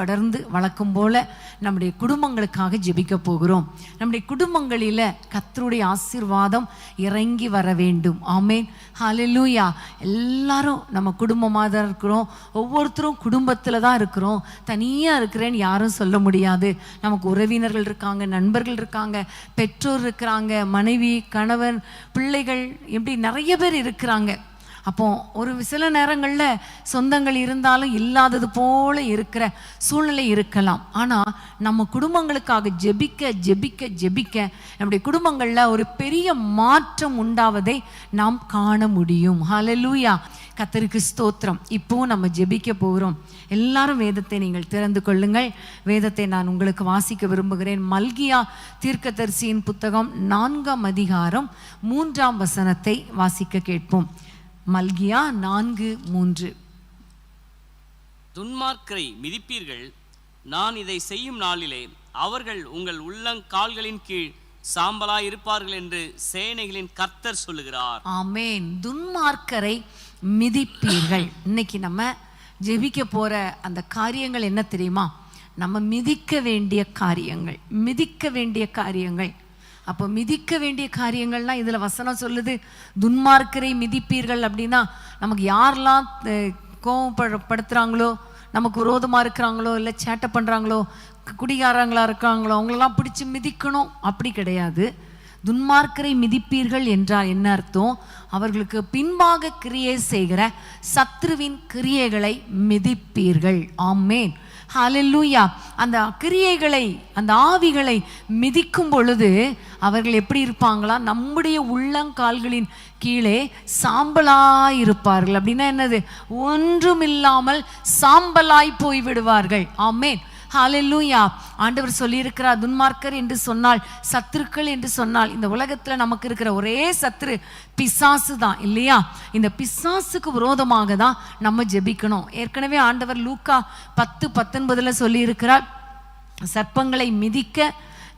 தொடர்ந்து வழக்கம் போல நம்முடைய குடும்பங்களுக்காக ஜெபிக்க போகிறோம். நம்முடைய குடும்பங்களில் கர்த்தருடைய ஆசீர்வாதம் இறங்கி வர வேண்டும். ஆமேன், ஹல்லேலூயா. எல்லாரும் நம்ம குடும்பமாக தான் இருக்கிறோம். ஒவ்வொருத்தரும் குடும்பத்தில் தான் இருக்கிறோம். தனியாக இருக்கிறேன்னு யாரும் சொல்ல முடியாது. நமக்கு உறவினர்கள் இருக்காங்க, நண்பர்கள் இருக்காங்க, பெற்றோர் இருக்கிறாங்க, மனைவி, கணவன், பிள்ளைகள், இப்படி நிறைய பேர் இருக்கிறாங்க. அப்போ ஒரு சில நேரங்களில் சொந்தங்கள் இருந்தாலும் இல்லாதது போல இருக்கிற சூழ்நிலை இருக்கலாம். ஆனால் நம்ம குடும்பங்களுக்காக ஜெபிக்க ஜெபிக்க ஜெபிக்க நம்முடைய குடும்பங்களில் ஒரு பெரிய மாற்றம் உண்டாவதை நாம் காண முடியும். ஹல்லேலூயா, கர்த்தருக்கு ஸ்தோத்திரம். இப்போவும் நம்ம ஜெபிக்க போகிறோம். எல்லாரும் வேதத்தை நீங்கள் திறந்து கொள்ளுங்கள். வேதத்தை நான் உங்களுக்கு வாசிக்க விரும்புகிறேன். மல்கியா தீர்க்கதரிசியின் புத்தகம் 4ஆம் அதிகாரம் 3ஆம் வசனத்தை வாசிக்க கேட்போம். மல்கியா 4:3. துன்மார்க்கரை மிதிப்பீர்கள், நான் இதை செய்யும் நாளிலே அவர்கள் உங்கள் உள்ளங்கால்களின் கீழ் சாம்பலாய் இருப்பார்கள் என்று சேனைகளின் கர்த்தர் சொல்லுகிறார். ஆமேன். துன்மார்க்கரை மிதிப்பீர்கள். இன்னைக்கு நம்ம ஜெபிக்க போற அந்த காரியங்கள் என்ன தெரியுமா? நம்ம மிதிக்க வேண்டிய காரியங்கள், மிதிக்க வேண்டிய காரியங்கள். அப்போ மிதிக்க வேண்டிய காரியங்கள்லாம் இதில் வசனம் சொல்லுது. துன்மார்க்கரை மிதிப்பீர்கள் அப்படின்னா நமக்கு யாரெல்லாம் கோபப்படுத்துகிறாங்களோ, நமக்கு விரோதமாக இருக்கிறாங்களோ, இல்லை சேட்டை பண்ணுறாங்களோ, குடிகாரங்களாக இருக்காங்களோ, அவங்களெல்லாம் பிடிச்சி மிதிக்கணும் அப்படி கிடையாது. துன்மார்க்கரை மிதிப்பீர்கள் என்றால் என்ன அர்த்தம்? அவர்களுக்கு பின்பாக கிரியை செய்கிற சத்ருவின் கிரியைகளை மிதிப்பீர்கள். ஆமேன், ஹல்லேலூயா. அந்த கிரியைகளை, அந்த ஆவிகளை மிதிக்கும் பொழுது அவர்கள் எப்படி இருப்பாங்களா? நம்முடைய உள்ளங்கால்களின் கீழே சாம்பலாய் இருப்பார்கள். அப்படின்னா என்னது? ஒன்றுமில்லாமல் சாம்பலாய் போய் விடுவார்கள். ஆமேன், ஹல்லேலூயா. ஆண்டவர் சொல்லியிருக்கிறார், துன்மார்க்கர் என்று சொன்னால், சத்துருக்கள் என்று சொன்னால், இந்த உலகத்தில் நமக்கு இருக்கிற ஒரே சத்துரு பிசாசு தான், இல்லையா? இந்த பிசாசுக்கு விரோதமாக தான் நம்ம ஜெபிக்கணும். ஏற்கனவே ஆண்டவர் லூக்கா 10:19 சொல்லியிருக்கிறார், சர்ப்பங்களை மிதிக்க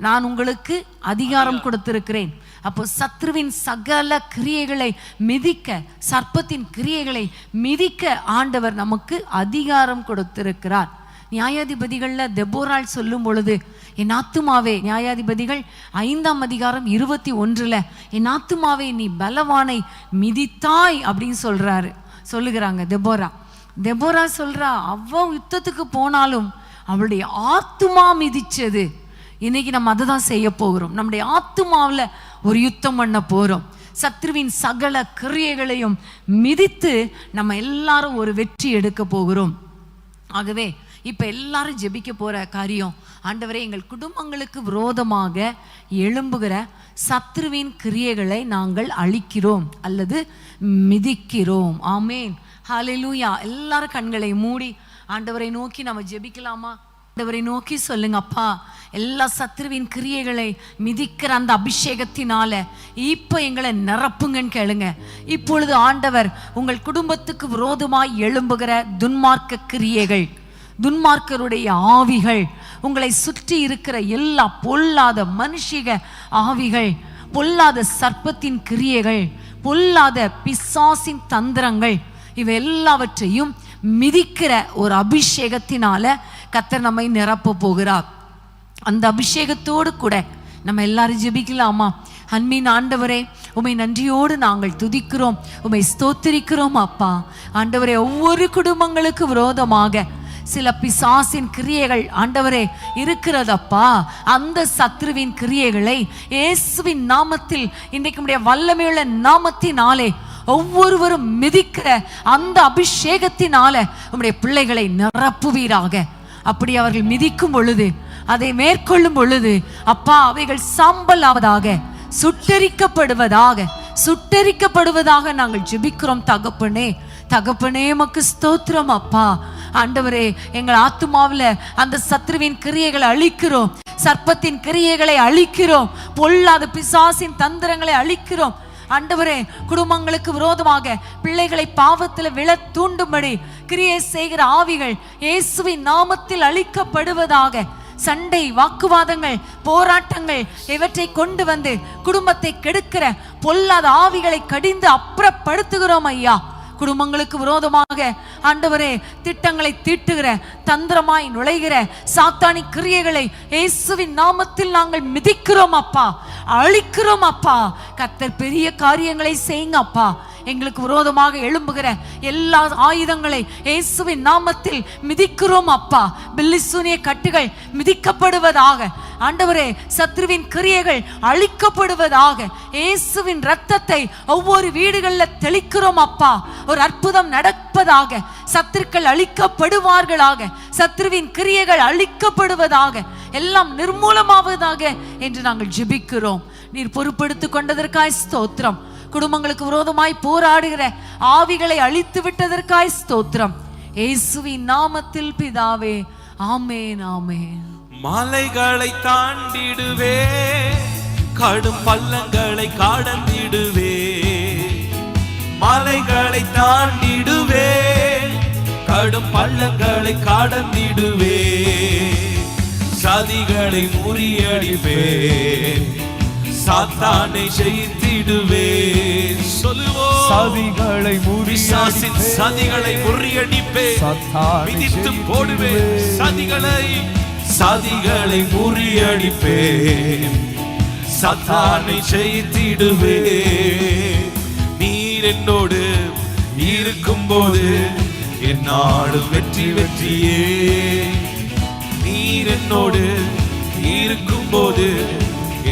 நான் உங்களுக்கு அதிகாரம் கொடுத்திருக்கிறேன். அப்போ சத்ருவின் சகல கிரியைகளை மிதிக்க, சர்ப்பத்தின் கிரியைகளை மிதிக்க ஆண்டவர் நமக்கு அதிகாரம் கொடுத்திருக்கிறார். நியாயாதிபதிகளில் தெபோராள் சொல்லும் பொழுது, என் ஆத்துமாவே, நியாயாதிபதிகள் 5ஆம் அதிகாரம் 21, என் ஆத்துமாவே நீ பலவானை மிதித்தாய் அப்படின்னு சொல்லுகிறாங்க தெபோரா சொல்றா, அவ யுத்தத்துக்கு போனாலும் அவளுடைய ஆத்துமா மிதிச்சது. இன்னைக்கு நம்ம அதை தான் செய்ய போகிறோம். நம்முடைய ஆத்துமாவில் ஒரு யுத்தம் பண்ண போகிறோம். சத்ருவின் சகல கிரியைகளையும் மிதித்து நம்ம எல்லாரும் ஒரு வெற்றி எடுக்க போகிறோம். ஆகவே இப்போ எல்லாரும் ஜெபிக்க போகிற காரியம், ஆண்டவரே, எங்கள் குடும்பங்களுக்கு விரோதமாக எழும்புகிற சத்ருவின் கிரியைகளை நாங்கள் அழிக்கிறோம் அல்லது மிதிக்கிறோம். ஆமேன், ஹல்லேலூயா. எல்லாரும் கண்களை மூடி ஆண்டவரை நோக்கி நம்ம ஜெபிக்கலாமா? ஆண்டவரை நோக்கி சொல்லுங்க, அப்பா, எல்லா சத்ருவின் கிரியைகளை மிதிக்கிற அந்த அபிஷேகத்தினால இப்போ எங்களை நிரப்புங்கன்னு கேளுங்க. இப்பொழுது ஆண்டவர் உங்கள் குடும்பத்துக்கு விரோதமாய் எழும்புகிற துன்மார்க்க கிரியைகள், துன்மார்க்கருடைய ஆவிகள், உங்களை சுற்றி இருக்கிற எல்லா பொல்லாத மனுஷிக ஆவிகள், பொல்லாத சர்ப்பத்தின் கிரியைகள், பொல்லாத பிசாசின் தந்திரங்கள், இவை எல்லாவற்றையும் மிதிக்கிற ஒரு அபிஷேகத்தினால கர்த்தர் நம்மை நிரப்ப போகிறார். அந்த அபிஷேகத்தோடு கூட நம்ம எல்லாரும் ஜெபிக்கலாமா? அன்பின் ஆண்டவரே, உம்மை நன்றியோடு நாங்கள் துதிக்கிறோம், உம்மை ஸ்தோத்திரிக்கிறோம். அப்பா ஆண்டவரே, ஒவ்வொரு குடும்பங்களுக்கு விரோதமாக சில பிசாசின் கிரியைகள் ஆண்டவரே இருக்கிறதப்பா. அந்த சத்ருவின் கிரியைகளை இயேசுவின் நாமத்தில், இன்றைக்கு உம்முடைய வல்லமையுள்ள நாமத்தினாலே ஒவ்வொருவரும் மிதிக்கிற அந்த அபிஷேகத்தினால உம்முடைய பிள்ளைகளை நிரப்புவீராக. அப்படி அவர்கள் மிதிக்கும் பொழுது, அதை மேற்கொள்ளும் பொழுது அப்பா, அவைகள் சாம்பல் ஆவதாக, சுட்டரிக்கப்படுவதாக நாங்கள் ஜெபிக்கிறோம். தகப்பனே உமக்கு ஸ்தோத்திரம் அப்பா. ஆண்டவரே, எங்கள் ஆத்துமாவில் அந்த சத்ருவின் கிரியைகளை அழிக்கிறோம், சர்ப்பத்தின் கிரியைகளை அழிக்கிறோம், பொல்லாத பிசாசின் தந்திரங்களை அழிக்கிறோம். ஆண்டவரே, குடும்பங்களுக்கு விரோதமாக பிள்ளைகளை பாவத்தில் விழ தூண்டும்படி கிரியை செய்கிற ஆவிகள் இயேசுவின் நாமத்தில் அழிக்கப்படுவதாக. சண்டை, வாக்குவாதங்கள், போராட்டங்கள் இவற்றை கொண்டு வந்து குடும்பத்தை கெடுக்கிற பொல்லாத ஆவிகளை கடிந்து அப்புறப்படுத்துகிறோம் ஐயா. குடும்பங்களுக்கு விரோதமாக ஆண்டவரே திட்டங்களை தீட்டுகிற, தந்திரமாய் நுழைகிற சாத்தானி கிரியைகளை இயேசுவின் நாமத்தில் நாங்கள் மிதிக்கிறோம் அப்பா, அழிக்கிறோம் அப்பா. கர்த்தர் பெரிய காரியங்களை செய்யுங்க அப்பா. எங்களுக்கு விரோதமாக எழும்புகிற எல்லா ஆயுதங்களை இயேசுவின் நாமத்தில் மிதிக்கிறோம் அப்பா. பில்லிசூனிய கட்டுகள் மிதிக்கப்படுவதாக ஆண்டவரே, சத்ருவின் கிரியைகள் அழிக்கப்படுவதாக. இயேசுவின் இரத்தத்தை ஒவ்வொரு வீடுகளில் தெளிக்கிறோம் அப்பா. ஒரு அற்புதம் நடப்பதாக, சத்துருக்கள் அழிக்கப்படுவார்களாக, சத்ருவின் கிரியைகள் அழிக்கப்படுவதாக, எல்லாம் நிர்மூலமாவதாக என்று நாங்கள் ஜெபிக்கிறோம். நீர் பொறுப்பெடுத்து கொண்டதற்காய் ஸ்தோத்திரம். குடும்பங்களுக்கு விரோதமாய் போராடுகிற ஆவிகளை அழித்து விட்டதற்காய் ஸ்தோத்திரம். இயேசுவின் நாமத்தில் பிதாவே, ஆமென், ஆமென். மலைகளை தாண்டிடுவே, கடும் பள்ளங்களை கடந்திடுவே. மலைகளை தாண்டிடுவே, கடும் பள்ளங்களை கடந்திடுவே. சதிகளை முறியடிவே, சாத்தானை ஜெயித்திடுவே. சொல்லுவோம், சதிகளை பிசாசின் சதிகளை முறியடிப்பே, மிதித்து போடுவே. சதிகளை முறியடிப்பே, சாத்தானை ஜெயித்திடுவே. நீர் என்னோடு இருக்கும்போது என்னாடு வெற்றி வெற்றியே. நீர் என்னோடு இருக்கும்போது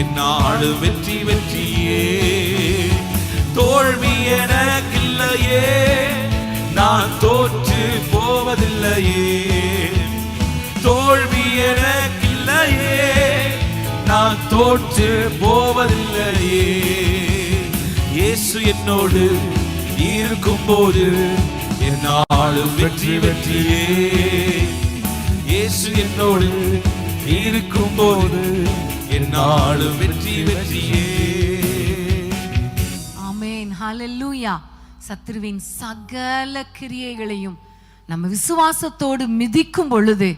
என்னாடு வெற்றி வெற்றியே. தோல்வி எனக்கில்லையே, நான் தோற்று போவதில்லையே. தோல்வி எனக்கில்லையே, நான் தோற்று போவதில்லையே. இயேசு என்னோடு இருக்கும்போது என்னாடு வெற்றி வெற்றியே. இயேசு என்னோடு இருக்கும்போது என்னாடு வெற்றி வெற்றியே. ஆமென், ஹல்லேலூயா. சத்ருவின் சகல கிரியைகளையும் நம்ம விசுவாசத்தோடு மிதிக்கும் பொழுது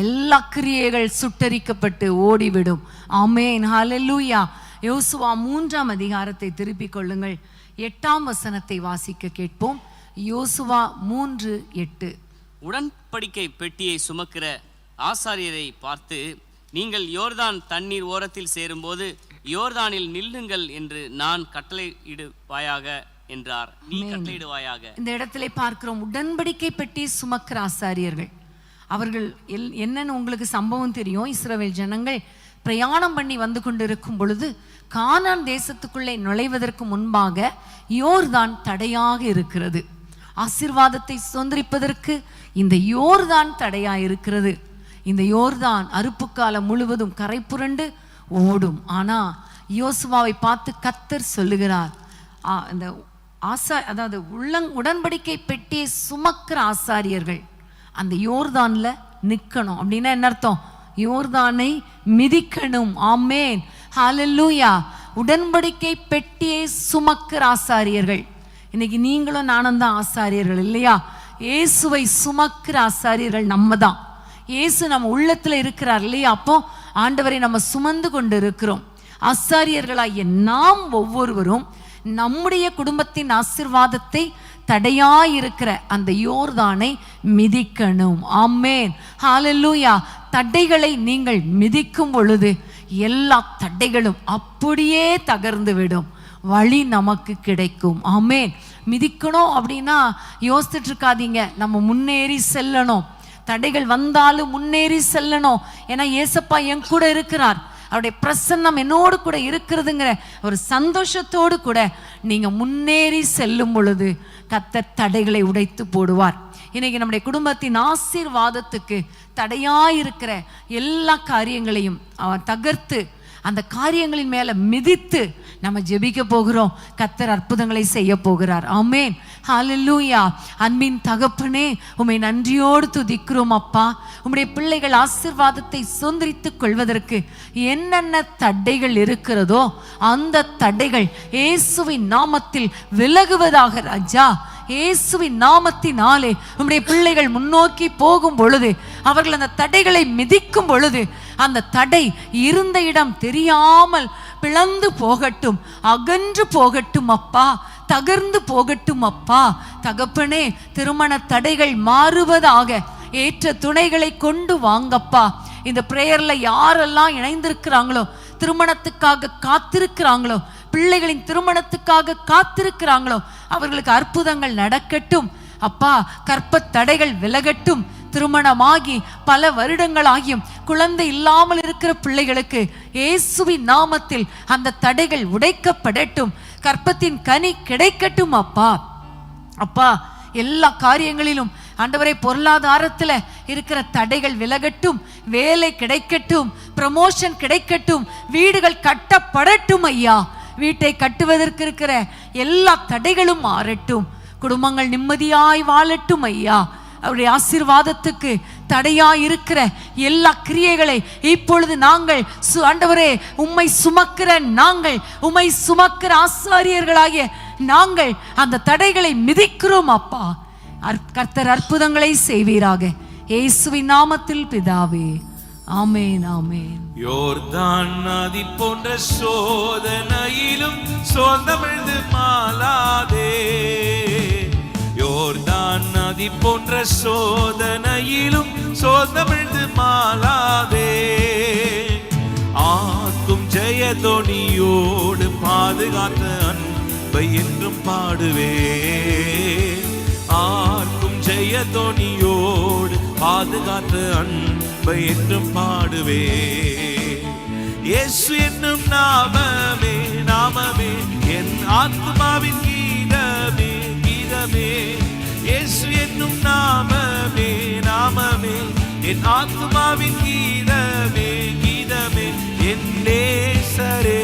எல்லா கிரியைகள் சுட்டரிக்கப்பட்டு ஓடிவிடும். ஆமென், ஹல்லேலூயா. யோசுவா 3ஆம் அதிகாரத்தை திருப்பிக் கொள்ளுங்கள். 8ஆம் வசனத்தை வாசிக்க கேட்போம். யோசுவா 3:8. உடன்படிக்கை பெட்டியை சுமக்கிற ஆசாரியரை பார்த்து, நீங்கள் யோர்தான் தண்ணீர் ஓரத்தில் சேரும்போது யோர்தானில் நில்லுங்கள் என்று நான் கட்டளையிடுவாயாக என்றார். நீ கட்டளையிடுவாயாக. இந்த இடத்திலே பார்க்கிறோம், உடன்படிக்கை பெட்டி சுமக்கிற ஆசாரியர்கள். அவர்கள் என்னன்னு உங்களுக்கு சம்பவம் தெரியும். இஸ்ரவேல் ஜனங்கள் பிரயாணம் பண்ணி வந்து கொண்டிருக்கும் பொழுது கானான் தேசத்துக்குள்ளே நுழைவதற்கு முன்பாக யோர்தான் தடையாக இருக்கிறது. ஆசீர்வாதத்தை சுதந்திரிப்பதற்கு இந்த யோர்தான் தடையா இருக்கிறது. இந்த யோர்தான் அறுப்பு காலம் முழுவதும் கரை புரண்டு ஓடும். ஆனா யோசுவாவை பார்த்து கர்த்தர் சொல்லுகிறார், இந்த அதாவது உடன்படிக்கை பெட்டியை சுமக்கிற ஆசாரியர்கள் அந்த யோர்தான்ல நிக்கணும். அப்படின்னா என்ன அர்த்தம்? யோர்தானை மிதிக்கணும். ஆமென், ஹல்லேலூயா. உடன்படிக்கை பெட்டியை சுமக்கிற ஆசாரியர்கள். இன்னைக்கு நீங்களும் நானும் தான் ஆசாரியர்கள் இல்லையா? இயேசுவை சுமக்கிற ஆசாரியர்கள் நம்ம தான். இயேசு நம்ம உள்ளத்துல இருக்கிறார் இல்லையா? அப்போ ஆண்டவரை நம்ம சுமந்து கொண்டு இருக்கிறோம். ஆசாரியர்களாகிய நாம் ஒவ்வொருவரும் நம்முடைய குடும்பத்தின் ஆசீர்வாதத்தை தடையாயிருக்கிற அந்த யோர்தானை மிதிக்கணும். ஆமென், ஹல்லேலூயா. தடைகளை நீங்கள் மிதிக்கும் பொழுது எல்லா தடைகளும் அப்படியே தகர்ந்து விடும். வழி நமக்கு கிடைக்கும். ஆமென். மிதிக்கணும் அப்படின்னா யோசிச்சுட்டு இருக்காதீங்க. நம்ம முன்னேறி செல்லணும். தடைகள் வந்தாலும் முன்னேறி செல்லணும். ஏன்னா ஏசப்பா என் கூட இருக்கிறார், அவருடைய பிரசன்னம் என்னோடு கூட இருக்கிறதுங்கிற ஒரு சந்தோஷத்தோடு கூட நீங்க முன்னேறி செல்லும் பொழுது கர்த்தர் தடைகளை உடைத்து போடுவார். இன்னைக்கு நம்முடைய குடும்பத்தின் ஆசீர்வாதத்துக்கு தடையாயிருக்கிற எல்லா காரியங்களையும் அவர் தகர்த்து அந்த காரியங்களின் மேல மிதித்து நம்ம ஜெபிக்க போகிறோம். கர்த்தர் அற்புதங்களை செய்ய போகிறார். ஆமென், ஹல்லேலூயா. அன்பின் தகப்பனே, உம்மை நன்றியோடு துதிக்கிறோம் அப்பா. உம்முடைய பிள்ளைகள் ஆசீர்வாதத்தை சுதந்திரித்துக் கொள்வதற்கு என்னென்ன தடைகள் இருக்கிறதோ அந்த தடைகள் இயேசுவின் நாமத்தில் விலகுவதாக ராஜா. இயேசுவின் நாமத்தினாலே உம்முடைய பிள்ளைகள் முன்னோக்கி போகும் பொழுது, அவர்கள் அந்த தடைகளை மிதிக்கும் பொழுது, அந்த தடை இருந்த இடம் தெரியாமல் பிளந்து போகட்டும், அகன்று போகட்டும் அப்பா, தகர்ந்து போகட்டும் அப்பா. தகப்பனே, திருமண தடைகள் மாறுவதாக, ஏற்ற துணைகளை கொண்டு வாங்கப்பா. இந்த பிரேயர்ல யாரெல்லாம் இணைந்திருக்கிறாங்களோ, திருமணத்துக்காக காத்திருக்கிறாங்களோ, பிள்ளைகளின் திருமணத்துக்காக காத்திருக்கிறாங்களோ, அவர்களுக்கு அற்புதங்கள் நடக்கட்டும் அப்பா. கற்ப தடைகள் விலகட்டும். திருமணமாகி பல வருடங்கள் ஆகியும் குழந்தை இல்லாமல் இருக்கிற பிள்ளைகளுக்கு இயேசுவின் நாமத்தில் அந்த தடைகள் உடைக்கப்படட்டும். கற்பத்தின் கனி கிடைக்கட்டும் அப்பா. அப்பா, எல்லா காரியங்களிலும் ஆண்டவரே, பொருளாதாரத்தில் இருக்கிற தடைகள் விலகட்டும், வேலை கிடைக்கட்டும், ப்ரமோஷன் கிடைக்கட்டும், வீடுகள் கட்டப்படட்டும் ஐயா. வீட்டை கட்டுவதற்கு இருக்கிற எல்லா தடைகளும் மாறட்டும், குடும்பங்கள் நிம்மதியாய் வாழட்டும் ஐயா. அவருடைய ஆசீர்வாதத்துக்கு தடையாய் இருக்கிற எல்லா கிரியைகளை இப்பொழுது நாங்கள் ஆண்டவரே, உம்மை சுமக்கிற நாங்கள், உம்மை சுமக்கிற ஆசாரியர்களாகிய நாங்கள் அந்த தடைகளை மிதிக்கிறோம் அப்பா. கர்த்தர் அற்புதங்களை செய்வீராக, இயேசுவின் நாமத்தில் பிதாவே, ஆமென், ஆமென். யோர்தான் நதி போன்ற சோதனையிலும் சோர்ந்தமிழ்ந்து மாளாதே. யோர்தான் நதி போன்ற சோதனையிலும் சோர்ந்தமிழ்ந்து மாளாதே. ஆக்கும் ஜெயதொனியோடு பாதுகாத்த அன்பை என்றும் பாடுவே. ஆக்கும் ஜெயதொனியோடு பாதுகாத்த அன்பை என்றும் பாடுவே. இயேசு என்னும் நாமமே, நாமமே என் ஆத்மாவின் கீதமே, கீதமே. இயேசு என்னும் நாமமே, நாமமே என் ஆத்மாவின் கீதமே, கீதமே. என் நேசரே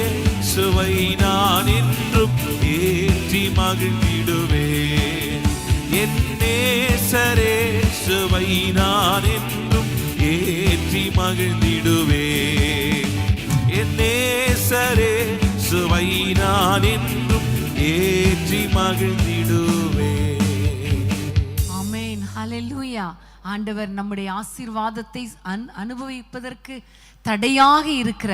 சுவை நான் என்றும் ஏற்றி மகிழ்ந்திடுவேன். என் நேசரே சுவை நான் என்றும் ஏற்றி மகிழ்ந்திடுவேன். என் நேசரே சுவை நான் என்றும் ஏற்றி மகிழ்ந்திடுவேன். ஆமென், ஹல்லேலூயா. ஆண்டவர் நம்முடைய ஆசீர்வாதத்தை அனுபவிப்பதற்கு தடையாக இருக்கிற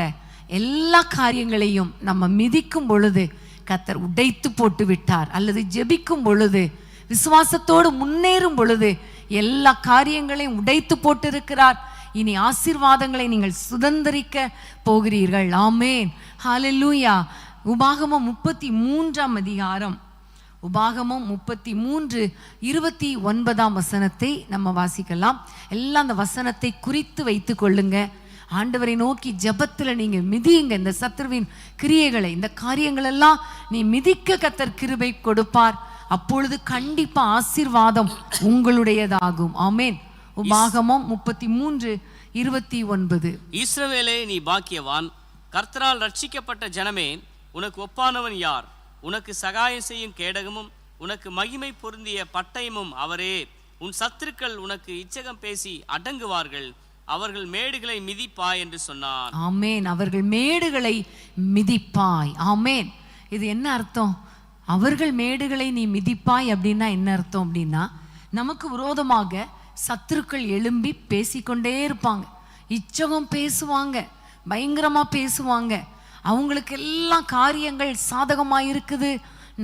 எல்லா காரியங்களையும் நம்ம மிதிக்கும் பொழுது கர்த்தர் உடைத்து போட்டு விட்டார். அல்லது ஜெபிக்கும் பொழுது, விசுவாசத்தோடு முன்னேறும் பொழுது எல்லா காரியங்களையும் உடைத்து போட்டு இருக்கிறார். இனி ஆசீர்வாதங்களை நீங்கள் சுதந்திரிக்க போகிறீர்கள். ஆமென், ஹல்லேலூயா. உபாகமம் 33ஆம் அதிகாரம், உபாகமம் 33:29 வசனத்தை நம்ம வாசிக்கலாம். எல்லாம் அந்த வசனத்தை குறித்து வைத்து கொள்ளுங்க. ஆண்டவரை நோக்கி ஜெபத்தில் நீங்க மிதியுங்க. இந்த சத்துருவின் கிரியைகளை, இந்த காரியங்கள் எல்லாம் நீ மிதிக்க கர்த்தர் கிருபை கொடுப்பார். அப்பொழுது கண்டிப்பா ஆசீர்வாதம் உங்களுடையதாகும். ஆமென். உபாகமம் 33:29. இஸ்ரவேலே, நீ பாக்கியவான், கர்த்தரால் ரட்சிக்கப்பட்ட ஜனமே, உனக்கு ஒப்பானவன் யார்? உனக்கு சகாயம் செய்யும் கேடகமும் உனக்கு மகிமை பொருந்திய பட்டயமும் அவரே. உன் சத்துருக்கள் உனக்கு இச்சகம் பேசி அடங்குவார்கள், அவர்கள் மேடுகளை மிதிப்பாய் என்று சொன்னார். ஆமென். அவர்கள் மேடுகளை மிதிப்பாய். ஆமென். இது என்ன அர்த்தம்? அவர்கள் மேடுகளை நீ மிதிப்பாய் அப்படின்னா என்ன அர்த்தம் அப்படின்னா, நமக்கு விரோதமாக சத்துருக்கள் எழும்பி பேசிக்கொண்டே இருப்பாங்க, இச்சகம் பேசுவாங்க, பயங்கரமா பேசுவாங்க. அவங்களுக்கு எல்லாம் காரியங்கள் சாதகமாக இருக்குது,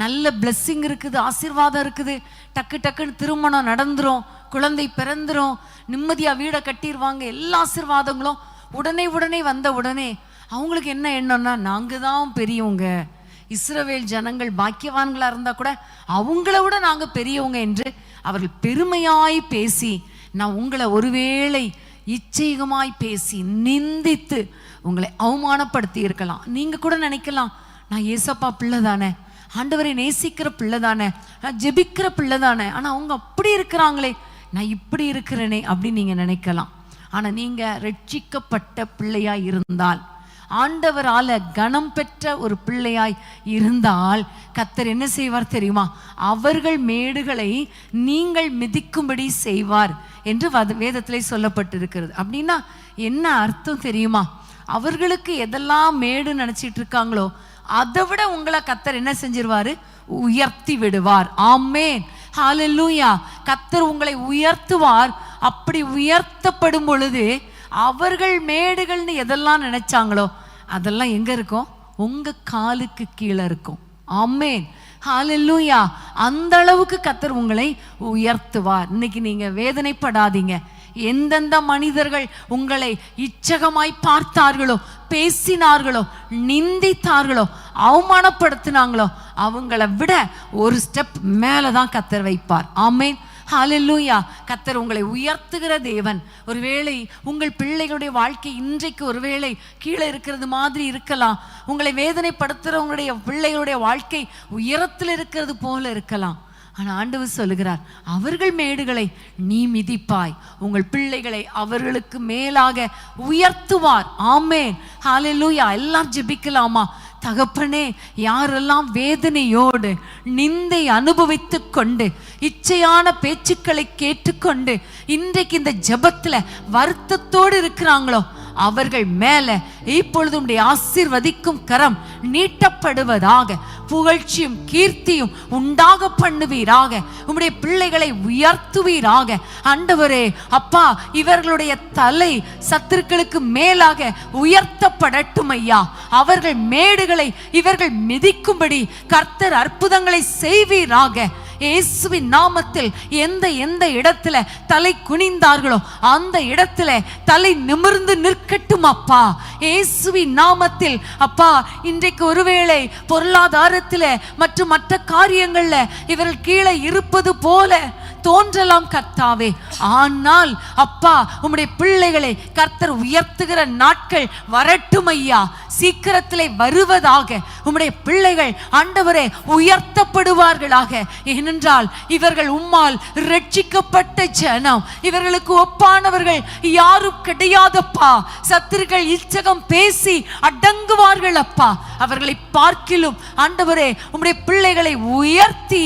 நல்ல பிளெஸ்ஸிங் இருக்குது, ஆசீர்வாதம் இருக்குது, டக்கு டக்குன்னு திருமணம் நடந்துரும், குழந்தை பிறந்துரும், நிம்மதியாக வீடை கட்டிடுவாங்க. எல்லா ஆசீர்வாதங்களும் உடனே உடனே வந்த உடனே அவங்களுக்கு என்ன எண்ணம்னா, நாங்கள் தான் பெரியவங்க, இஸ்ரவேல் ஜனங்கள் பாக்கியவான்களாக இருந்தால் கூட அவங்கள விட நாங்கள் பெரியவங்க என்று அவர்கள் பெருமையாய் பேசி, நான் உங்களை ஒருவேளை இச்சைகமாய் பேசி நிந்தித்து உங்களை அவமானப்படுத்தி இருக்கலாம். நீங்கள் கூட நினைக்கலாம், நான் ஏசப்பா பிள்ளை தானே, ஆண்டவரை நேசிக்கிற பிள்ளை தானே, நான் ஜெபிக்கிற பிள்ளை தானே, ஆனால் அவங்க அப்படி இருக்கிறாங்களே, நான் இப்படி இருக்கிறேனே அப்படின்னு நீங்கள் நினைக்கலாம். ஆனால் நீங்கள் ரட்சிக்கப்பட்ட பிள்ளையாய் இருந்தால், ஆண்டவரால கனம் பெற்ற ஒரு பிள்ளையாய் இருந்தால் கர்த்தர் என்ன செய்வார் தெரியுமா? அவர்கள் மேடுகளை நீங்கள் மிதிக்கும்படி செய்வார் என்று வேதத்திலே சொல்லப்பட்டிருக்கிறது. அப்படின்னா என்ன அர்த்தம் தெரியுமா? அவர்களுக்கு எதெல்லாம் மேடு நினைச்சிட்டு இருக்காங்களோ அதை விட உங்களை கர்த்தர் என்ன செஞ்சிருவாரு? உயர்த்தி விடுவார். ஆமென், ஹல்லேலூயா. கர்த்தர் உங்களை உயர்த்துவார். அப்படி உயர்த்தப்படும் பொழுது அவர்கள் மேடுகள்னு எதெல்லாம் நினைச்சாங்களோ அதெல்லாம் எங்க இருக்கும்? உங்க காலுக்கு கீழே இருக்கும். ஆமென், ஹல்லேலூயா. அந்த அளவுக்கு கர்த்தர் உங்களை உயர்த்துவார். இன்னைக்கு நீங்க வேதனைப்படாதீங்க. எந்தெந்த மனிதர்கள் உங்களை இச்சகமாய் பார்த்தார்களோ, பேசினார்களோ, நிந்தித்தார்களோ, அவமானப்படுத்தினாங்களோ, அவங்கள விட ஒரு ஸ்டெப் மேலதான் கர்த்தர் வைப்பார். ஆமென், ஹல்லேலூயா. கர்த்தர் உங்களை உயர்த்துகிற தேவன். ஒருவேளை உங்கள் பிள்ளைகளுடைய வாழ்க்கை இன்றைக்கு ஒருவேளை கீழே இருக்கிறது மாதிரி இருக்கலாம். உங்களை வேதனைப்படுத்துறவங்களுடைய பிள்ளைகளுடைய வாழ்க்கை உயரத்தில் இருக்கிறது போல இருக்கலாம். ஆனா ஆண்டவர் சொல்லுகிறார், அவர்கள் மேடுகளை நீ மிதிப்பாய், உங்கள் பிள்ளைகளை அவர்களுக்கு மேலாக உயர்த்துவார். ஆமென், ஹல்லேலூயா. எல்லாம் ஜெபிக்கலாமா? தகப்பனே, யாரெல்லாம் வேதனையோடு நிந்தை அனுபவித்து கொண்டு இச்சையான பேச்சுக்களை கேட்டுக்கொண்டு இன்றைக்கு இந்த ஜெபத்துல வருத்தத்தோடு இருக்கிறாங்களோ, அவர்கள் மேல இப்பொழுது உம்முடைய ஆசீர்வதிக்கும் கரம் நீட்டப்படுவதாக, புகழ்ச்சியும் கீர்த்தியும் உண்டாக பண்ணுவீராக, உம்முடைய பிள்ளைகளை உயர்த்துவீராக. ஆண்டவரே அப்பா, இவர்களுடைய தலை சத்துருக்களுக்கு மேலாக உயர்த்தப்படட்டும் ஐயா. அவர்கள் மேடுகளை இவர்கள் மிதிக்கும்படி கர்த்தர் அற்புதங்களை செய்வீராக. இயேசுவின் நாமத்தில் எந்த இடத்துல தலை குனிந்தார்களோ அந்த இடத்துல தலை நிமிர்ந்து நிற்கட்டும் அப்பா. இயேசுவின் நாமத்தில் அப்பா, இன்றைக்கு ஒருவேளை பொருளாதாரத்துல மற்றும் மற்ற காரியங்கள்ல இவர்கள் கீழே இருப்பது போல தோன்றலாம் கர்த்தாவே. ஆனால் அப்பா, உம்முடைய பிள்ளைகளை கர்த்தர் உயர்த்துகிற நாட்கள் வரட்டும் ஐயா. சீக்கிரத்திலே வருவதாக உம்முடைய பிள்ளைகள் ஆண்டவரே உயர்த்தப்படுவார்களாக. ஏனென்றால் இவர்கள் உம்மால் ரட்சிக்கப்பட்ட ஜனம். இவர்களுக்கு ஒப்பானவர்கள் யாரும் கிடையாதப்பா. சத்துருக்கள் இச்சகம் பேசி அடங்குவார்கள் அப்பா. அவர்களை பார்க்கிலும் ஆண்டவரே உம்முடைய பிள்ளைகளை உயர்த்தி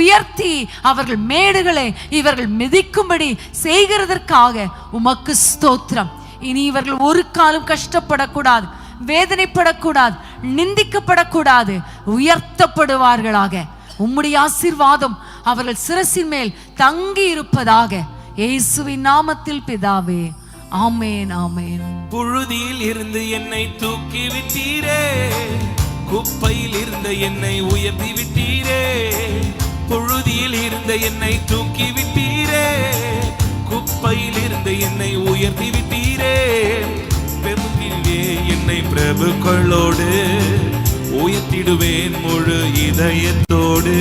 உயர்த்தி அவர்கள் மேடுகளை இவர்கள் மிதிக்கும்படி செய்கிறதற்காக உமக்கு ஸ்தோத்திரம். இனி இவர்கள் ஒரு காலம் கஷ்டப்படக்கூடாது, வேதனைப்படக்கூடாது, நிந்திக்கப்படக்கூடாது, உயர்த்தப்படுவார்களாக. உம்முடைய ஆசீர்வாதம் அவர்கள் சிரசின் மேல் தங்கி இருப்பதாக. இயேசுவின் நாமத்தில் பிதாவே, ஆமென், ஆமென். புழுதியில் இருந்து என்னை தூக்கி விட்டீரே, குப்பையில் இருந்த என்னை உயர்த்தி விட்டீரே. புழுதியில் இருந்த என்னை தூக்கி விட்டீரே, குப்பையில் இருந்த என்னை உயர்த்தி விட்டீரே. பெருந்திலே என்னை பிரபுக்களோடு உயர்த்திடுவேன் முழு இதயத்தோடு.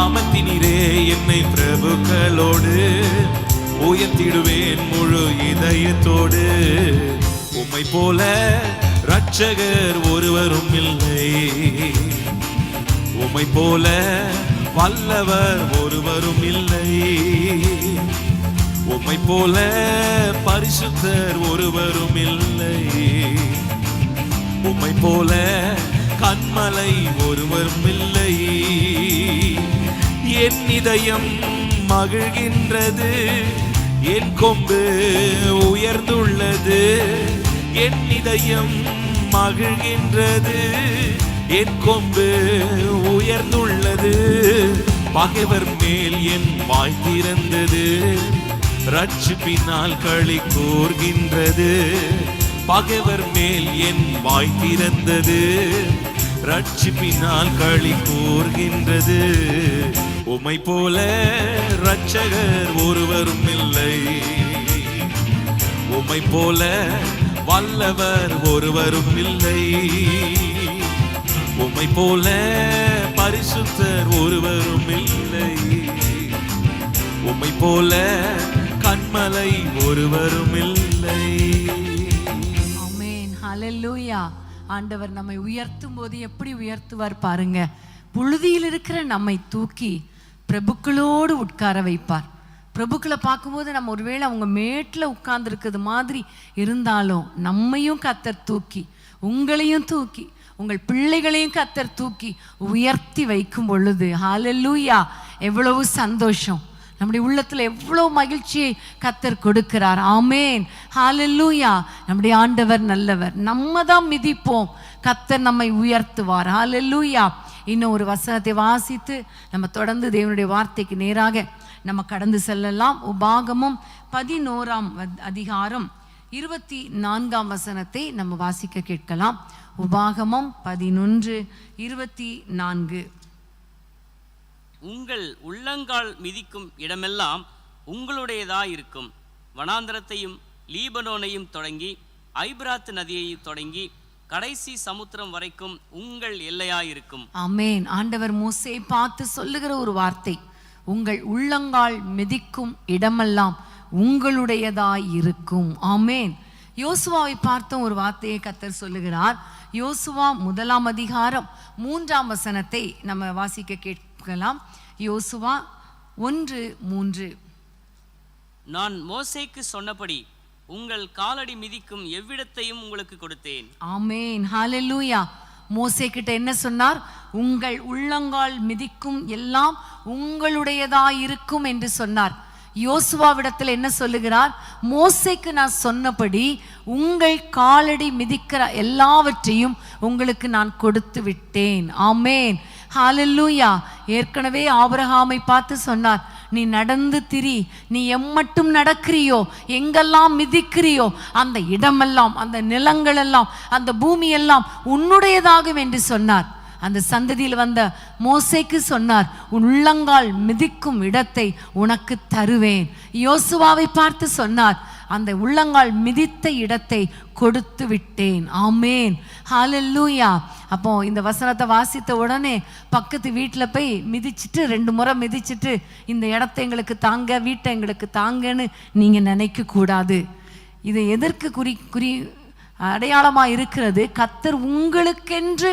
அமர்த்தினீரே என்னை பிரபுக்களோடு உயர்த்திடுவேன் முழு இதயத்தோடு. உம்மை போல இரட்சகர் ஒருவரும் இல்லை, உம்மை போல வல்லவர் ஒருவரும் இல்லை, உம்மை போல பரிசுத்தர் ஒருவரும் இல்லை, உம்மை போல கன்மலை ஒருவரும் இல்லை. என் இதயம் மகிழ்கின்றது, என் கொம்பு உயர்ந்துள்ளது. என் இதயம் மகிழ்கின்றது, என் கொம்பு உயர்ந்துள்ளது. பகைவர் மேல் என் வாய் திறந்தது, ரட்சிப்பினால் களி கூர்கின்றது. பகைவர் மேல் என் வாய் திறந்தது, ரட்சிப்பினால் களி கூர்கின்றது. உம்மை போல இரட்சகர் ஒருவரும் இல்லை, உம்மை போல வல்லவர் ஒருவரும் இல்லை, உம்மை போல பரிசுத்தர் ஒருவரும் இல்லை, உம்மை போல கன்மலை ஒருவரும் இல்லை. ஆமென், ஹல்லேலூயா. ஆண்டவர் நம்மை உயர்த்தும் போது எப்படி உயர்த்துவார் பாருங்க. புழுதியில் இருக்கிற நம்மை தூக்கி பிரபுக்களோடு உட்கார வைப்பார். பிரபுக்களை பார்க்கும்போது நம்ம ஒருவேளை அவங்க மேட்டில் உட்கார்ந்து இருக்கிறது மாதிரி இருந்தாலும் நம்மையும் கர்த்தர் தூக்கி, உங்களையும் தூக்கி, உங்கள் பிள்ளைகளையும் கர்த்தர் தூக்கி உயர்த்தி வைக்கும் பொழுது ஹல்லேலூயா, எவ்வளவு சந்தோஷம். நம்முடைய உள்ளத்துல எவ்வளவு மகிழ்ச்சியை கர்த்தர் கொடுக்கிறார். ஆமென், ஹல்லேலூயா. நம்முடைய ஆண்டவர் நல்லவர். நம்ம தான் மிதிப்போம், கர்த்தர் நம்மை உயர்த்துவார். ஹல்லேலூயா. இன்னும் ஒரு வசனத்தை வாசித்து நம்ம தொடர்ந்து தேவனுடைய வார்த்தைக்கு நேராக நம்ம கடந்து செல்லலாம். உபாகமம் 11ஆம் அதிகாரம் 24ஆம் வசனத்தை நம்ம வாசிக்க கேட்கலாம். உபாகமம் 11:24. உங்கள் உள்ளங்கால் மிதிக்கும் இடமெல்லாம் உங்களுடையதாயிருக்கும். வனாந்தரத்தையும் லீபனோனையும் தொடங்கி ஐபிராத்து நதியையும் தொடங்கி கடைசி சமுத்திரம் வரைக்கும் உங்கள் எல்லையாயிருக்கும். ஆமென். ஆண்டவர் மோசே பார்த்து சொல்லுகிற ஒரு வார்த்தை, உங்கள் உள்ளங்கால் மிதிக்கும் இடமெல்லாம் உங்களுடையதாயிருக்கும். ஆமென். யோசுவாவை பார்த்தும் ஒரு வார்த்தையை கர்த்தர் சொல்லுகிறார். யோசுவா 1 அதிகாரம் 3 நம்ம வாசிக்க கேட்கலாம். யோசுவா 1:3. நான் மோசேக்கு சொன்னபடி உங்கள் காலடி மிதிக்கும் எவ்விடத்தையும் உங்களுக்கு கொடுத்தேன். ஆமென். ஹல்லேலூயா. மோசே கிட்ட என்ன சொன்னார்? உங்கள் உள்ளங்கால் மிதிக்கும் எல்லாம் உங்களுடையதாயிருக்கும் என்று சொன்னார். யோசுவாவிடத்தில் என்ன சொல்லுகிறார்? மோசேக்கு நான் சொன்னபடி உங்கள் காலடி மிதிக்கிற எல்லாவற்றையும் உங்களுக்கு நான் கொடுத்து விட்டேன். ஆமென். ஹல்லேலூயா. ஏற்கனவே ஆபிரகாமை பார்த்து சொன்னார், நீ நடந்து திரி, நீ எம்மட்டும் நடக்கிறியோ, எங்கெல்லாம் மிதிக்கிறியோ அந்த இடமெல்லாம், அந்த நிலங்களெல்லாம், அந்த பூமியெல்லாம் உன்னுடையதாகும் என்று சொன்னார். அந்த சந்ததியில் வந்த மோசேக்கு சொன்னார், உன் உள்ளங்கால் மிதிக்கும் இடத்தை உனக்கு தருவேன். யோசுவாவை பார்த்து சொன்னார், அந்த உள்ளங்கால் மிதித்த இடத்தை கொடுத்து விட்டேன். ஆமென். ஹல்லேலூயா. அப்போ இந்த வசனத்தை வாசித்த உடனே பக்கத்து வீட்டில் போய் மிதிச்சுட்டு 2 முறை மிதிச்சுட்டு இந்த இடத்தை எங்களுக்கு தாங்க, வீட்டை எங்களுக்கு தாங்கன்னு நீங்க நினைக்க கூடாது. இது எதற்கு குறி அடையாளமா இருக்கிறது? கர்த்தர் உங்களுக்கென்று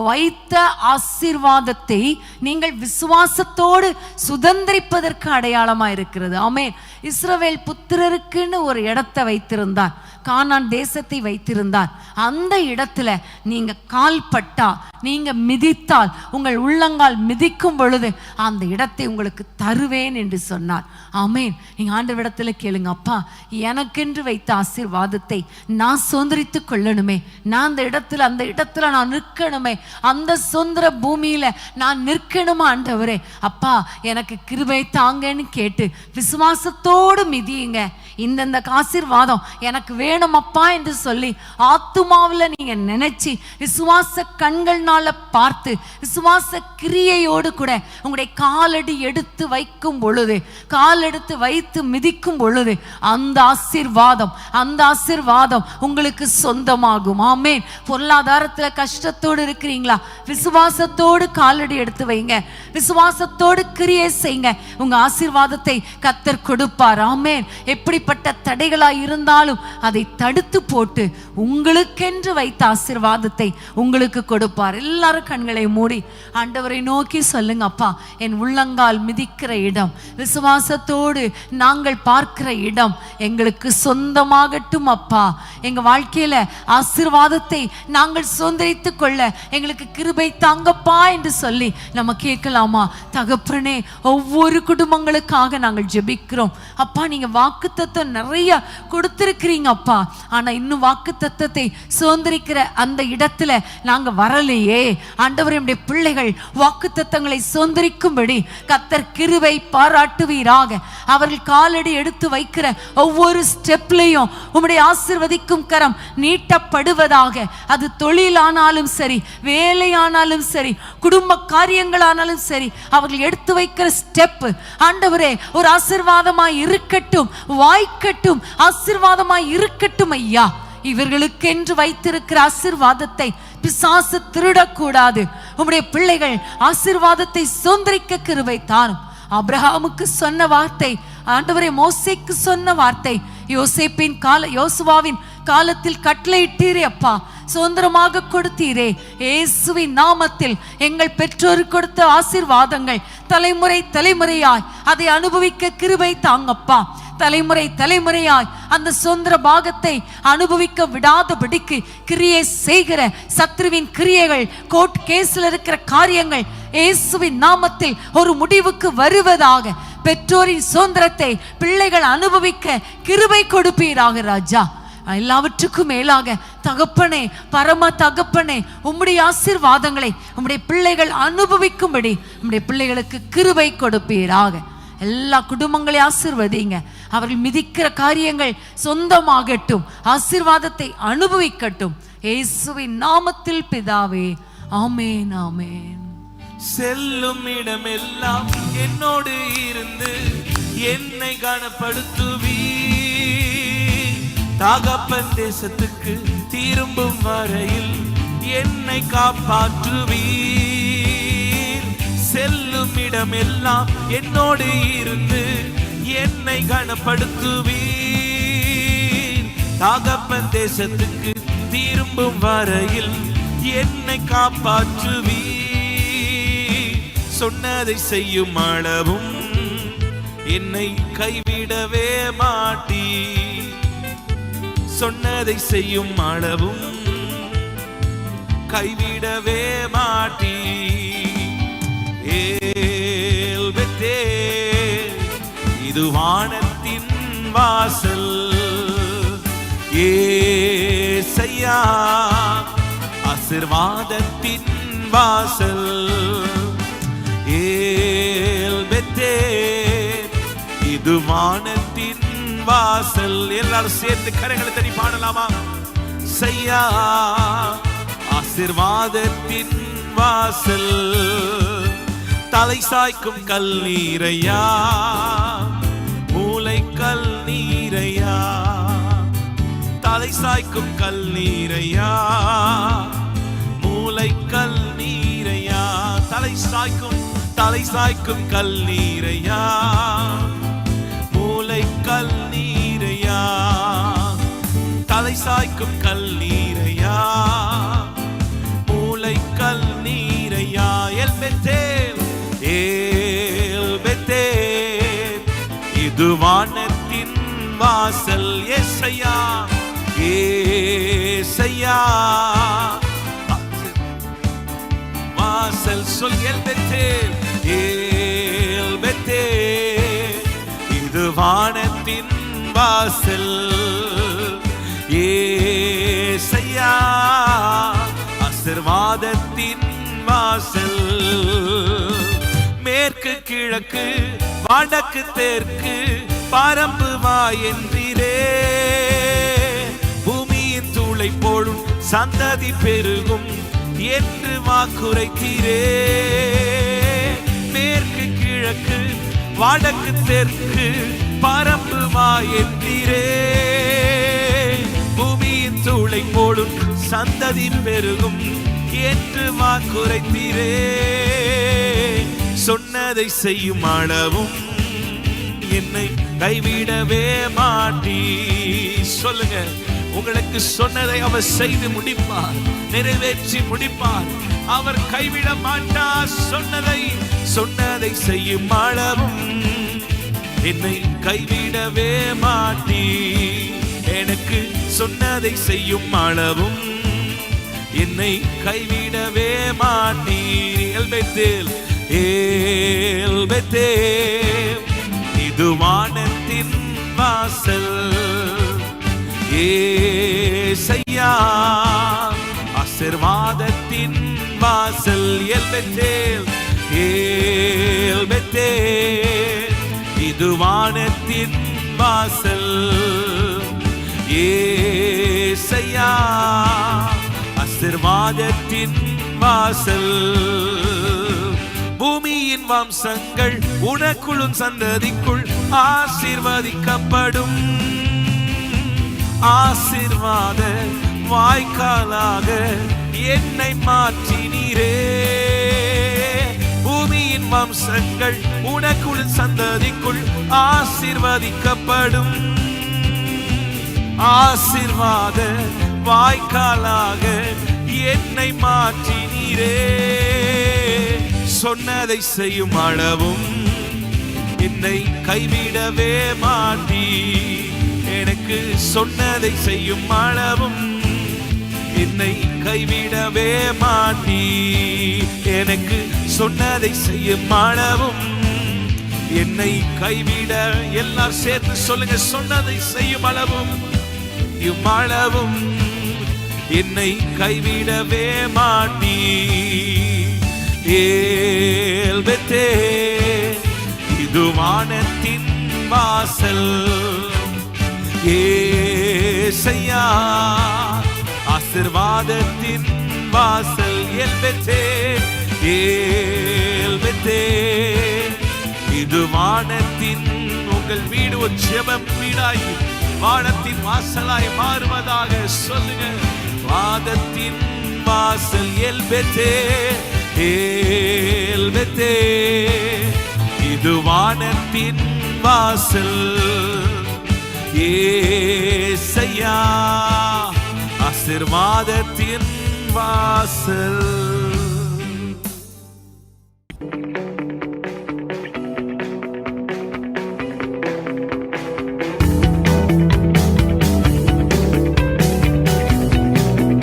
வைத்த ஆசீர்வாதத்தை நீங்கள் விசுவாசத்தோடு சுதந்திரிப்பதற்கு அடையாளமா இருக்கிறது. ஆமென். இஸ்ரவேல் புத்திரருக்குன்னு ஒரு இடத்தை வைத்திருந்தார், கானான் தேசத்தை வைத்திருந்தார். அந்த இடத்துல நீங்க கால் பட்டா, நீங்க மிதித்தால், உங்கள் உள்ளங்கால் மிதிக்கும் பொழுது அந்த இடத்தை உங்களுக்கு தருவேன் என்று சொன்னார். ஆமென். நீங்க ஆண்டவரிடத்துல கேளுங்க, அப்பா எனக்கென்று வைத்த ஆசீர்வாதத்தை நான் சுதந்திரித்து கொள்ளணுமே, நான் அந்த இடத்துல நான் நிற்கணுமே, அந்த சுதந்திர பூமியில நான் நிற்கணுமா ஆண்டவரே, அப்பா எனக்கு கிருபை தாங்கன்னு கேட்டு விசுவாசத்தோடு மிதியுங்க. இந்த ஆசீர்வாதம் எனக்கு வேணும் அப்பா என்று சொல்லி ஆத்துமாவில் நீங்க நினைச்சு விசுவாச கண்கள்னால பார்த்து விசுவாச கிரியையோடு கூட உங்களுடைய காலடி எடுத்து வைக்கும் பொழுது, காலெடுத்து வைத்து மிதிக்கும் பொழுது அந்த ஆசீர்வாதம் உங்களுக்கு சொந்தமாகும். ஆமென். பொருளாதாரத்துல கஷ்டத்தோடு இருக்கிறீங்களா? விசுவாசத்தோடு காலடி எடுத்து வைங்க, விசுவாசத்தோடு கிரியை செய்யுங்க, உங்க ஆசீர்வாதத்தை கர்த்தர் கொடுப்பார். ஆமென். எப்படிப்பட்ட தடைகளா இருந்தாலும் அதை தடுத்து போட்டு உங்களுக்கென்று வைத்த ஆசீர்வாதத்தை உங்களுக்கு கொடுப்பார். எல்லாரும் கண்களை மூடி ஆண்டவரை நோக்கி சொல்லுங்க, அப்பா என் உள்ளங்கால் மிதிக்கிற இடம், விசுவாசத்தோடு நாங்கள் பார்க்கிற இடம் எங்களுக்கு சொந்தமாகட்டும் அப்பா. எங்க வாழ்க்கையில ஆசீர்வாதத்தை நாங்கள் சுதந்திரித்துக் கொள்ள எங்களுக்கு கிருபை தாங்கப்பா என்று சொல்லி நம்ம கேட்கலாமா? தகப்பனே, ஒவ்வொரு குடும்பங்களுக்காக நாங்கள் ஜெபிக்கிறோம் அப்பா. நீங்க வாக்குத்தத்தம் நிறைய கொடுத்திருக்கிறீங்க அப்பா, ஆனா இன்னும் வாக்குத்தத்தத்தை சுதந்திரிக்கிற அந்த இடத்துல நாங்க வரலையே ஆண்டவரே. நம்முடைய பிள்ளைகள் வாக்குத்தத்தங்களை சுதந்திரிக்கும்படி கர்த்தர் கிருபை பாராட்டுவீராக. அவர்கள் காலடி எடுத்து வைக்கிற ஒவ்வொரு ஸ்டெப்லையும் உம்முடைய ஆசீர்வதிக்கும் கரம் நீட்டப்படுவதாக. அது தொழிலானாலும் சரி, வேலையானாலும் சரி, குடும்ப காரியங்களானாலும் சரி, அவர்கள் எடுத்து வைக்கிற ஸ்டெப் ஆண்டவரே ஒரு ஆசீர்வாதமாய் இருக்கட்டும், வாய்க்கட்டும், ஆசீர்வாதமாய் இருக்கட்டும் ஐயா. இவர்களுக்கென்று வைத்திருக்கிற ஆசீர்வாதத்தை பிசாசு திருடக்கூடாது. உம்முடைய பிள்ளைகள் ஆசீர்வாதத்தை சுதந்திரிக்க கிருபை தாரும். ஆபிரகாமுக்கு சொன்ன வார்த்தை ஆண்டவரே, மோசேக்கு சொன்ன வார்த்தை யோசுவாவின் காலத்தில் கட்டளையிட்டீரே அப்பா, சுதந்திரமாக கொடுத்தீரே. இயேசுவின் நாமத்தில் எங்கள் பெற்றோருக்கு கொடுத்த ஆசீர்வாதங்கள் தலைமுறை தலைமுறையாய் அதை அனுபவிக்க கிருபை தாங்கப்பா. தலைமுறை தலைமுறையாய் அந்த சுதந்திர பாகத்தை அனுபவிக்க விடாதபடிக்கு கிரியை செய்கிற சத்ருவின் கிரியைகள், கோர்ட் கேஸ்ல இருக்கிற காரியங்கள் இயேசுவின் நாமத்தில் ஒரு முடிவுக்கு வருவதாக. பெற்றோரின் சுதந்திரத்தை பிள்ளைகள் அனுபவிக்க கிருபை கொடுப்பீராக ராஜா. எல்லாவற்றுக்கும் மேலாக தகப்பனே, பரம தகப்பனே, உம்முடைய ஆசீர்வாதங்களை உம்முடைய பிள்ளைகள் அனுபவிக்கும்படி உம்முடைய பிள்ளைகளுக்கு கிருபை கொடுப்பீராக. எல்லா குடும்பங்களையும் ஆசீர்வதிங்க. அவர்கள் மிதிக்கிற காரியங்கள் சொந்தமாகட்டும், ஆசீர்வாதத்தை அனுபவிக்கட்டும். இயேசுவின் நாமத்தில் பிதாவே, ஆமென், ஆமென். செல்லும் இடமெல்லாம் என்னோடு இருந்து என்னை கனப்படுத்துவீ. தகப்பன் தேசத்துக்கு திரும்பும் வரையில் என்னை காப்பாற்றுவீர். செல்லும் இடமெல்லாம் என்னோடு இருந்து என்னை கனப்படுத்துவீர். தகப்பன் தேசத்துக்கு திரும்பும் வரையில் என்னை காப்பாற்றுவீர். சொன்னதை செய்யும் அளவும் என்னை கைவிடவே மாட்டீ. சொன்னதை செய்யும் அளவும் கைவிடவே மாட்டீ. ஏல் பெத்தேல், இது வானத்தின் வாசல். ஏசையா, ஆசீர்வாதத்தின் வாசல். ஏல் பெத்தேல், இது வானத்தின் வாசல். எல்லாரும் சேர்ந்து கரங்களை தட்டி பாடலாமா? செய்யா, ஆசீர்வாதத்தின் வாசல். தலை சாய்க்கும் கல் நீரையா, மூளை கல் நீரையா. தலை சாய்க்கும் கல் நீரையா, மூளை கல் நீரையா. தலை சாய்க்கும் கல் நீரையா, மூளை கல் நீரையா. தலை சாய்க்கும் கல் நீரையா, மூளை கல் நீரையா. எல் பெத்தேல், ஏல் பெத்தேல், இது வானத்தின் வாசல். ஏசையா, ஏசையா, வாசல். சொல் எல் பெத்தேல், ஏல் பெத்தேல், இது வானத்தின் வாசல். ஏசையா, ஆசீர்வாதத்தின் வாசல். மேற்கு கிழக்கு வடக்கு தெற்கு பரம்பு வா என்றீரே. பூமியின் தூளை போடும் சந்ததி பெருகும் என்று வாக்குரைத்தீரே. மேற்கு கிழக்கு வடக்கு தெற்கு பரம்பு வா என்றீரே. பூமியின் தூளை போடும் சந்ததி பெருகும் என்று வாக்குரைத்தீரே. சொன்னதை செய்யும் அளவும் என்னை கைவிடவே மாட்டீ. சொல்லுங்க, உங்களுக்கு சொன்னதை அவர் செய்து முடிப்பார், நிறைவேற்றி முடிப்பார். அவர் கைவிட மாட்டார். சொன்னதை செய்யும் அளவும் என்னை கைவிடவே மாட்டீ. எனக்கு சொன்னதை செய்யும் அளவும் என்னை கைவிடவே மாட்டீர். ஏல் பெத்தேல், ஏல் பெத்தேல், இது வானத்தின் வாசல். ஏசையா, ஆசீர்வாதத்தின் வாசல். ஏல் பெத்தேல், ஏல் பெத்தேல், இது வானத்தின் வாசல். ஏசையா, ஆசீர்வாதத்தின் வாசல். பூமியின் வம்சங்கள் உனக்குள்ளும் சந்ததிக்குள் ஆசீர்வதிக்கப்படும். ஆசீர்வாத வாய்க்காலாக என்னை மாற்றினீரே. பூமியின் வம்சங்கள் உனக்குள் சந்ததிக்குள் ஆசீர்வதிக்கப்படும். ஆசீர்வாத வாய்க்காலாக என்னை மாற்றினீரே. சொன்னதை செய்யும் அளவும் என்னை கைவிடவே மாட்டீ. எனக்கு சொன்னதை செய்யும் அளவும் என்னை கைவிடவே மாட்டீ. எனக்கு சொன்னதை செய்யும் அளவும் என்னை கைவிட. எல்லாரும் சேர்த்து சொல்லுங்க, சொன்னதை செய்யும் அளவும் இம்மளவும் என்னை கைவிடவே மாட்டீ. ஏல் பெத்தேல், இது வானத்தின் வாசல். ஏசையா, ஆசீர்வாதத்தின் வாசல் எல்பெத்தே எல்பெத்தே. இது வானத்தின் உங்கள் வீடு ஒரு ஜெபம் வீடாய் வானத்தின் வாசலாய் மாறுவதாக சொல்லுங்க. வாதத்தின் வாசல் எல்பெத்தே எல்பெத்தே. இது வானத்தின் வாசல் ஏசையா ஆசீர்வாதத்தின் வாசல்.